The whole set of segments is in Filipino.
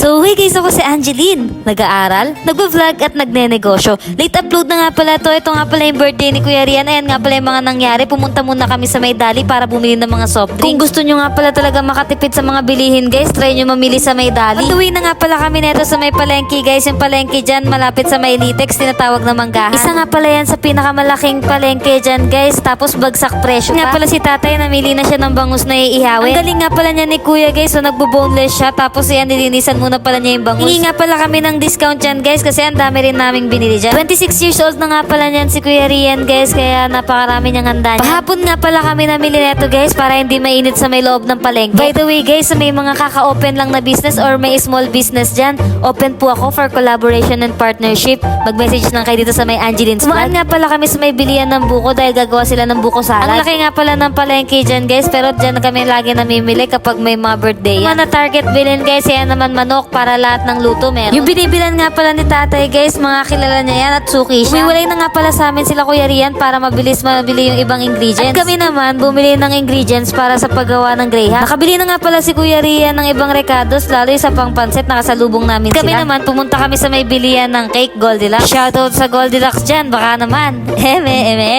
So hey guys, ako si Angeline. Nag-aaral, nagvo-vlog at nagne-negosyo. Late upload na nga pala to. Ito nga pala yung birthday ni Kuya Rian. Ayan nga pala yung mga nangyari. Pumunta muna kami sa May Dali para bumili ng mga soft drink. Kung gusto nyo nga pala talaga makatipid sa mga bilihin guys, try nyo mamili sa May Dali. On the way na nga pala kami neto sa May Palengke guys. Yung palengke dyan malapit sa May Litex, tinatawag na Manggahan. Isa nga pala yan sa pinakamalaking palengke dyan guys. Tapos bagsak presyo pa. Nga pala si tatay, namili na siya ng bangus na iihawin. Ang galing nga pala niya ni Kuya guys. So nagbo-boneless siya. Tapos yan, nilinisan muna pala niya yung bangus. Hingi nga pala kami ng discount dyan guys kasi ang dami rin naming binili dyan. 26 years old na nga pala niyan si Kuya Rian guys, kaya napakarami niyang handa niya. Pahapon nga pala kami namili neto guys para hindi mainit sa may loob ng palengke. By the way guys, may mga kaka-open lang na business or may small business dyan, open po ako for collaboration and partnership. Mag-message lang kayo dito sa may Angeline's Vlog. Kumaan nga pala kami sa may bilian ng buko dahil gagawa sila ng buko salad. Ang laki nga pala ng palengke dyan guys, pero dyan kami lagi namimili kapag may mga birthday. Yung mga target bilhin guys, yan naman manok para lahat ng luto meron. Yung binibilan nga pala ni tatay guys, mga kilala niya yan at suki siya. Umiwalay na nga pala sa amin sila Kuya Rian para mabilis mabili yung ibang ingredients. At kami naman bumili ng ingredients para sa paggawa ng graham. Nakabili na nga pala si Kuya Rian ng ibang recados, lalo yung sa pangpansit, nakasalubong namin kami sila. Kami naman pumunta kami sa may bilian ng cake Goldilocks. Shoutout sa Goldilocks dyan, baka naman.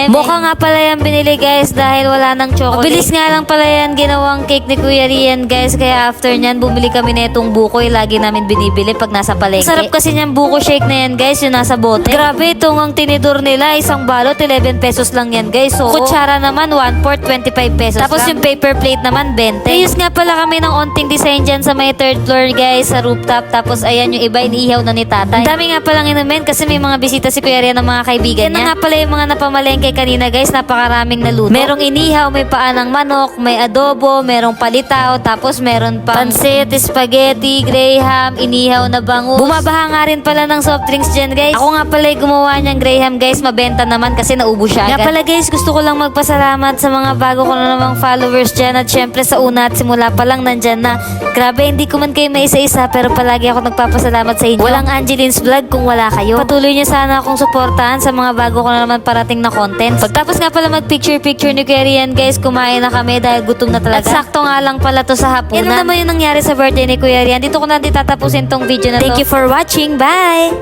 Mocha nga pala yan binili guys dahil wala ng chocolate. Mabilis nga lang pala yan ginawang cake ni Kuya Rian guys, kaya after nyan bumili kami na itong buko, lagi namin binibili pag nasa palengke. Sarap kasi niyang buko shake na yan guys, yung nasa bote. Grabe, itong ang tinidor nila, isang balot 11 pesos lang yan guys. So kutsara naman 1/4 25 pesos tapos lang. Yung paper plate naman 20. Ayos nga pala kami ng onting design dyan sa may third floor guys, sa rooftop. Tapos ayan yung iba iniihaw na ni tatay. Ang dami nga palang inumin kasi may mga bisita si Kuya Rian ng mga kaibigan niya. Yan nga pala yung mga napamalengke kanina guys, napakaraming naluto. Merong inihaw, may paa ng manok, may adobo, merong palitaw, tapos meron pang pansit, spaghetti, graham, inihaw na bangus. Bumabaha nga rin pala ng soft drinks dyan guys. Ako nga pala yung gumawa niyang graham guys, mabenta naman kasi naubo siya agad. Nga pala guys, gusto ko lang magpasalamat sa mga bago ko na namang followers dyan at syempre sa una at simula pa lang nandyan na. Grabe, hindi ko man kayo may isa-isa pero palagi ako nagpapasalamat sa inyo. Walang Angeline's Vlog kung wala kayo. Patuloy niyo sana akong suportahan sa mga bago ko na naman parating na content. Pagtapos nga pala mag-picture-picture ni Kuya Rian guys, kumain na kami dahil gutom na talaga. At sakto nga lang pala to sa hapunan. Yan na naman yung nangyari sa birthday ni Kuya Rian. Dito ko na tatapusin tong video na to. Thank you for watching. Bye!